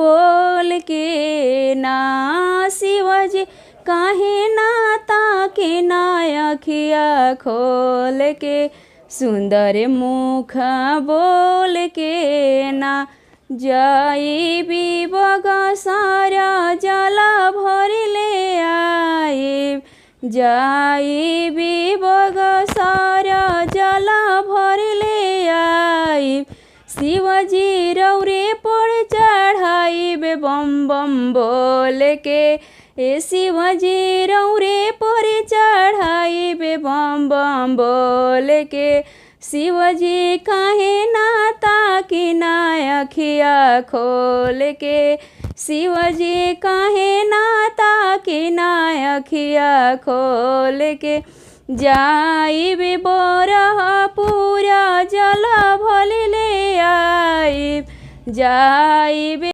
बोल के ना शिवजी काहे ना ताके ना अखिया खोल के सुंदर मुख बोल के ना जाई बगा सारा जला भरिले आई जाई बगा सारा जला भरिले आई शिवजी रौरे पर चढ़ाई बे बम बम बोल के ए शिवजी रौरे पर चढ़ाई बे बम बम बोल के शिवजी काहे ना ताकि ना अखिया खोल के शिवजी काहे ना ताकि ना अखिया खोल के जाई बे बोरहा पूरा जला भले ले आई जाई